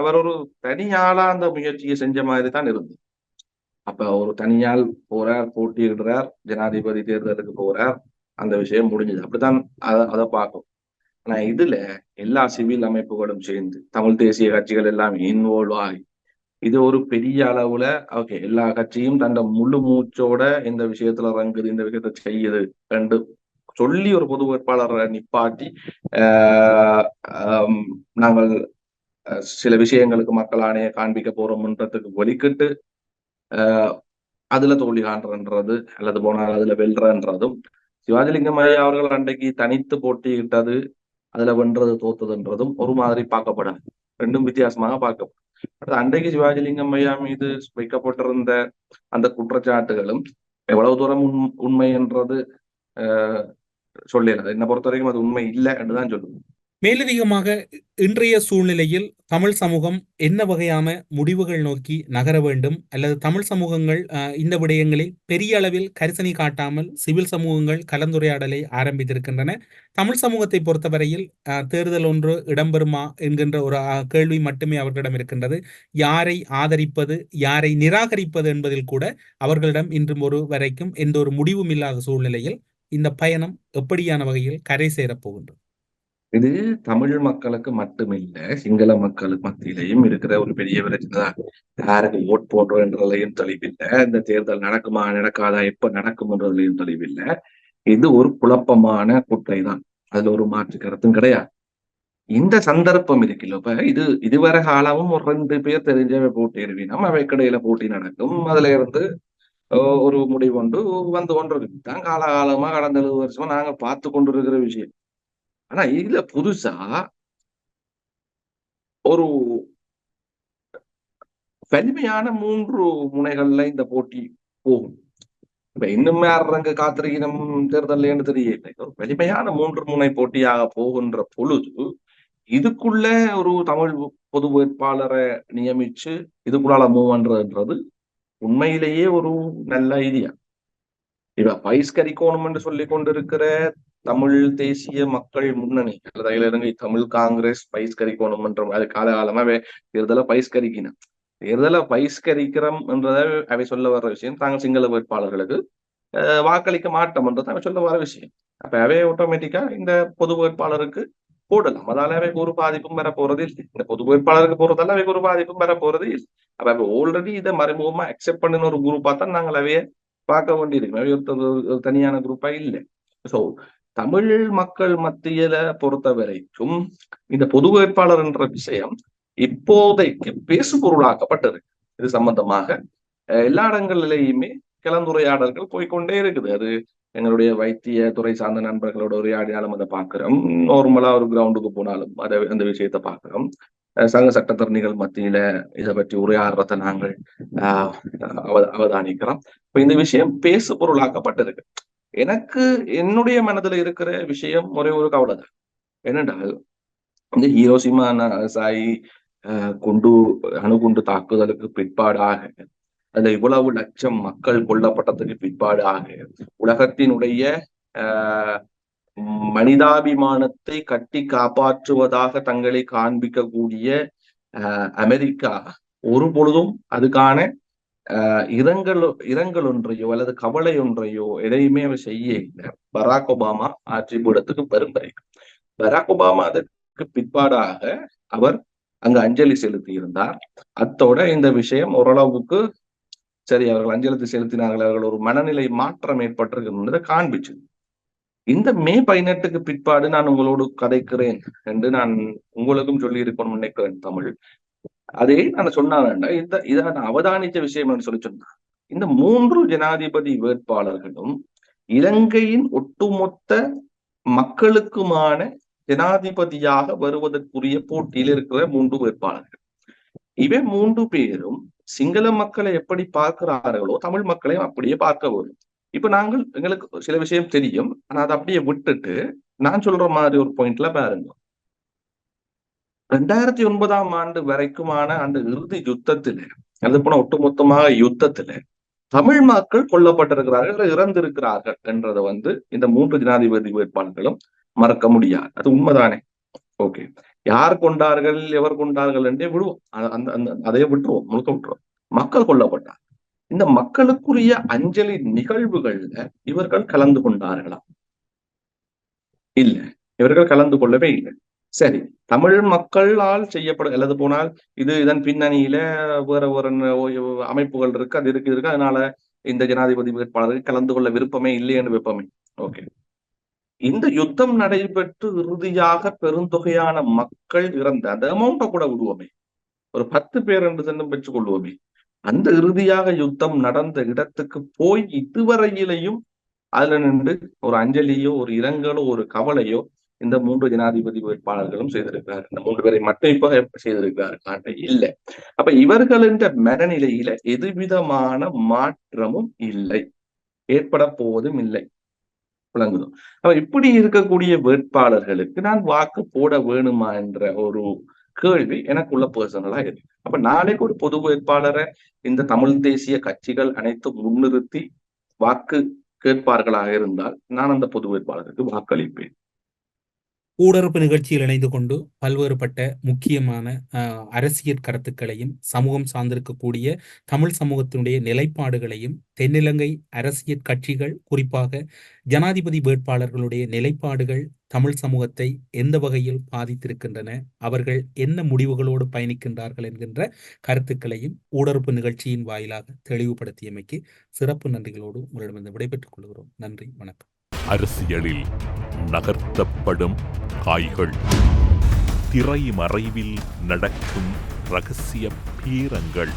S1: அவர் ஒரு தனியாளா அந்த முயற்சியை செஞ்ச மாதிரி தான் இருந்தது. அப்ப ஒரு தனியால் போறார், போட்டியிடுறார், ஜனாதிபதி தேர்தலுக்கு போறார், அந்த விஷயம் முடிஞ்சது. அப்படித்தான் அதை பார்க்கும். ஆனா இதுல எல்லா சிவில் அமைப்புகளும் சேர்ந்து தமிழ் தேசிய கட்சிகள் எல்லாம் இன்வால்வ் ஆகி இது ஒரு பெரிய அளவுல ஓகே, எல்லா கட்சியும் தன்னை முழு மூச்சோட இந்த விஷயத்துல இறங்குது, இந்த விஷயத்த செய்யுது என்று சொல்லி ஒரு பொது வேட்பாளரை நிப்பாட்டி நாங்கள் சில விஷயங்களுக்கு மக்கள் ஆணைய காண்பிக்க போறோம்ன்றதுக்கு வெளிக்கிட்டு அதுல தோல்வி காண்றன்றது அல்லது போனால் அதுல வெல்றன்றதும், சிவாஜிலிங்கம் ஐயா அவர்கள் அன்றைக்கு தனித்து போட்டியிட்டது அதுல வென்றது தோத்ததுன்றதும் ஒரு மாதிரி பார்க்கப்படாது. ரெண்டும் வித்தியாசமாக பார்க்கப்படும். அன்றைக்கு சிவாஜிலிங்கம் ஐயா மீது வைக்கப்பட்டிருந்த அந்த குற்றச்சாட்டுகளும் எவ்வளவு தூரம் உண்மை என்றது சொல்லல. என்னை பொறுத்த வரைக்கும் அது உண்மை இல்லை என்றுதான் சொல்லுவேன்.
S2: மேலதிகமாக இன்றைய சூழ்நிலையில் தமிழ் சமூகம் என்ன வகையான முடிவுகள் நோக்கி நகர வேண்டும், அல்லது தமிழ் சமூகங்கள் இந்த விடயங்களில் பெரிய அளவில் கரிசனை காட்டாமல் சிவில் சமூகங்கள் கலந்துரையாடலை ஆரம்பித்திருக்கின்றன. தமிழ் சமூகத்தை பொறுத்தவரையில் தேர்தல் ஒன்று இடம்பெறுமா என்கின்ற ஒரு கேள்வி மட்டுமே அவர்களிடம் இருக்கின்றது. யாரை ஆதரிப்பது, யாரை நிராகரிப்பது என்பதில் கூட அவர்களிடம் இன்றும் ஒரு வரைக்கும் எந்த ஒரு முடிவும் இல்லாத சூழ்நிலையில் இந்த பயணம் எப்படியான வகையில் கரை சேரப்போகின்றது?
S1: இது தமிழ் மக்களுக்கு மட்டுமில்ல, சிங்கள மக்களுக்கு மத்தியிலையும் இருக்கிற ஒரு பெரிய பிரச்சனை தான். யாருக்கு ஓட் போடுறோன்றதுலையும் தெளிவில்லை, இந்த தேர்தல் நடக்குமா நடக்காதா, எப்ப நடக்கும்ன்றதுலையும் தெளிவில்லை. இது ஒரு குழப்பமான குற்றை தான், அதுல ஒரு மாற்று கருத்தும் கிடையாது. இந்த சந்தர்ப்பம் இருக்குல்ல, இப்ப இதுவரை காலமும் ஒரு 2 பேர் தெரிஞ்சவை போட்டியிடுவினோம், அவைக்கிடையில போட்டி நடக்கும், அதுல இருந்து ஒரு முடிவு ஒன்று வந்து கொண்டிருக்கு தான் காலகாலமா கடந்த 70 வருஷமா நாங்க பார்த்து கொண்டு இருக்கிற விஷயம். ஆனா இதுல புதுசா ஒரு வலிமையான 3 முனைகள்ல இந்த போட்டி போகும். இப்ப இன்னும் யாரங்க காத்திருக்கணும் தேர்தல் தெரியல. ஒரு வலிமையான 3 முனை போட்டியாக போகின்ற பொழுது இதுக்குள்ள ஒரு தமிழ் பொது வேட்பாளரை நியமிச்சு இதுக்குள்ளால மூவ் பண்றதுன்றது உண்மையிலேயே ஒரு நல்ல ஐடியா. இப்ப பயிஸ்கரிக்கோணும் என்று சொல்லிக் கொண்டிருக்கிற தமிழ் தேசிய மக்கள் முன்னணி அல்லது அகில இலங்கை தமிழ் காங்கிரஸ் பயிஸ்கரிக்கோணும் என்ற அது காலகாலமாவே தேர்தலை பயிஸ்கரிக்கணும். தேர்தலை பயிஸ்கரிக்கிறோம் என்றதை அவை சொல்ல வர்ற விஷயம், தாங்கள் சிங்கள வேட்பாளர்களுக்கு வாக்களிக்க மாட்டோம் என்றதை அவை சொல்ல வர விஷயம். அப்ப அவை ஆட்டோமேட்டிக்கா இந்த பொது வேட்பாளருக்கு போடலாம். அதால அவைக்கு ஒரு பாதிப்பும் வர போறது இல்லை. இந்த பொது வேட்பாளருக்கு போறதால அவைக்கு ஒரு பாதிப்பும் வர போறது இல்லை. அப்ப அவை ஆல்ரெடி இதை மறைமுகமா அக்செப்ட் பண்ணின ஒரு குரூப்பா தான் நாங்கள் அவைய பார்க்க வேண்டியிருக்கு. அவை ஒரு தனியான குரூப்பா இல்லை. சோ தமிழ் மக்கள் மத்தியில பொறுத்த வரைக்கும் இந்த பொது வேட்பாளர் என்ற விஷயம் இப்போதைக்கு பேசு பொருளாக்கப்பட்டிருக்கு. இது சம்பந்தமாக எல்லா இடங்களிலேயுமே கலந்துரையாடல்கள் போய்கொண்டே இருக்குது. அது எங்களுடைய வைத்திய துறை சார்ந்த நண்பர்களோட உரையாடினாலும் அதை பார்க்கிறோம், நார்மலா ஒரு கிரவுண்டுக்கு போனாலும் அந்த விஷயத்த பார்க்கிறோம். சங்க சட்டத்தரணிகள் மத்தியில இதை பற்றி உரையாடுறத நாங்கள் அவதானிக்கிறோம். இப்ப இந்த விஷயம் பேசு பொருளாக்கப்பட்டிருக்கு. எனக்கு என்னுடைய மனதுல இருக்கிற விஷயம் ஒரே ஒரு கவலை தான். என்னென்றால் இந்த ஹீரோஷிமா நாகசாகி அணுகுண்டு தாக்குதலுக்கு பிற்பாடாக அதுல இவ்வளவு லட்சம் மக்கள் கொல்லப்பட்டதுக்கு பிற்பாடாக உலகத்தினுடைய மனிதாபிமானத்தை கட்டி காப்பாற்றுவதாக தங்களை காண்பிக்கக்கூடிய அமெரிக்கா ஒரு பொழுதும் அதுக்கான இரங்கல் ஒன்றையோ அல்லது கவலை ஒன்றையோ எதையுமே அவர் செய்ய இல்லை. பராக் ஒபாமா ஆட்சி பீடத்துக்கு பெரும் வரைக்கும் பராக் ஒபாமா அதற்கு பிற்பாடாக அவர் அங்கு அஞ்சலி செலுத்தி இருந்தார். அத்தோட இந்த விஷயம் ஓரளவுக்கு சரி, அவர்கள் அஞ்சலி செலுத்தினார்கள், அவர்கள் ஒரு மனநிலை மாற்றம் ஏற்பட்டிருக்கிறதை காண்பிச்சு. இந்த மே 18க்கு பிற்பாடு நான் உங்களோடு கதைக்கிறேன் என்று நான் உங்களுக்கும் சொல்லி இருக்கணும்னு நினைக்கிறேன். தமிழ் அதே நான் சொன்னா வேண்டாம், இதை நான் அவதானித்த விஷயம் என்று சொல்லி சொன்னான். இந்த 3 ஜனாதிபதி வேட்பாளர்களும் இலங்கையின் ஒட்டுமொத்த மக்களுக்குமான ஜனாதிபதியாக வருவதற்குரிய போட்டியில் இருக்கிற 3 வேட்பாளர்கள். இவை 3 பேரும் சிங்கள மக்களை எப்படி பார்க்கிறார்களோ தமிழ் மக்களையும் அப்படியே பார்க்க வேண்டும். இப்ப எங்களுக்கு சில விஷயம் தெரியும், ஆனா அதை அப்படியே விட்டுட்டு நான் சொல்ற மாதிரி ஒரு பாயிண்ட்ல பாருங்க. 2009 ஆண்டு வரைக்குமான அந்த இறுதி யுத்தத்தில, அது போன ஒட்டுமொத்தமாக யுத்தத்தில தமிழ் மக்கள் கொல்லப்பட்டிருக்கிறார்கள், இறந்திருக்கிறார்கள் என்றதை இந்த 3 ஜனாதிபதி வேட்பாளர்களும் மறக்க முடியாது. அது உண்மைதானே? ஓகே, யார் கொண்டார்கள், எவர் கொண்டார்கள் என்றே விடுவோம். அதையே விட்டுருவோம், முழுக்க விட்டுருவோம். மக்கள் கொல்லப்பட்டார். இந்த மக்களுக்குரிய அஞ்சலி நிகழ்வுகள்ல இவர்கள் கலந்து கொண்டார்களா? இல்ல, இவர்கள் கலந்து கொள்ளவே இல்லை. சரி, தமிழ் மக்களால் செய்யப்படும் அல்லது போனால் இதன் பின்னணியில வேற ஒரு அமைப்புகள் இருக்கு, அது இருக்கு, அதனால இந்த ஜனாதிபதி வேட்பாளருக்கு கலந்து கொள்ள விருப்பமே இல்லைன்னு விருப்பமே. ஓகே, இந்த யுத்தம் நடைபெற்று இறுதியாக பெருந்தொகையான மக்கள் இறந்த அந்த அமௌண்ட்டை கூட விடுவோமே, ஒரு 10 பேர் என்று சென்று பெற்றுக் கொள்வோமே, அந்த இறுதியாக யுத்தம் நடந்த இடத்துக்கு போய் இதுவரையிலையும் அதுல நின்று ஒரு அஞ்சலியோ, ஒரு இரங்கலோ, ஒரு கவலையோ இந்த 3 ஜனாதிபதி வேட்பாளர்களும் செய்திருக்கிறார். இந்த 3 பேரை மட்டும் இப்ப செய்திருக்கிறார்கள் இல்லை. அப்ப இவர்களின் மனநிலையில எதுவிதமான மாற்றமும் இல்லை, ஏற்பட போவதும் இல்லை. விளங்குதோ? அப்ப இப்படி இருக்கக்கூடிய வேட்பாளர்களுக்கு நான் வாக்கு போட வேணுமா என்ற ஒரு கேள்வி எனக்குள்ள பர்சனலா இருக்கு. அப்ப நாளைக்கு ஒரு பொது வேட்பாளரை இந்த தமிழ் தேசிய கட்சிகள் அனைத்தும் முன்னிறுத்தி வாக்கு கேட்பார்களாக இருந்தால் நான் அந்த பொது வேட்பாளருக்கு வாக்களிப்பேன்.
S2: ஊடறுப்பு நிகழ்ச்சியில் இணைந்து கொண்டு பல்வேறுபட்ட முக்கியமான அரசியல் கருத்துக்களையும் சமூகம் சார்ந்திருக்கக்கூடிய தமிழ் சமூகத்தினுடைய நிலைப்பாடுகளையும் தென்னிலங்கை அரசியல் கட்சிகள் குறிப்பாக ஜனாதிபதி வேட்பாளர்களுடைய நிலைப்பாடுகள் தமிழ் சமூகத்தை எந்த வகையில் பாதித்திருக்கின்றன, அவர்கள் என்ன முடிவுகளோடு பயணிக்கின்றார்கள் என்கின்ற கருத்துக்களையும் ஊடறுப்பு நிகழ்ச்சியின் வாயிலாக தெளிவுபடுத்தியமைக்கு சிறப்பு நன்றிகளோடு உங்களிடமிருந்து விடைபெற்றுக் கொள்கிறோம். நன்றி, வணக்கம்.
S3: அரசியலில் நகர்த்தப்படும் காய்கள், திரைமறைவில் நடக்கும் இரகசிய பீரங்கள்,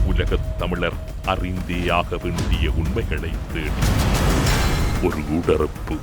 S3: உலகத் தமிழர் அறிந்தேயாக வேண்டிய உண்மைகளை தேடி ஒரு ஊடறுப்பு.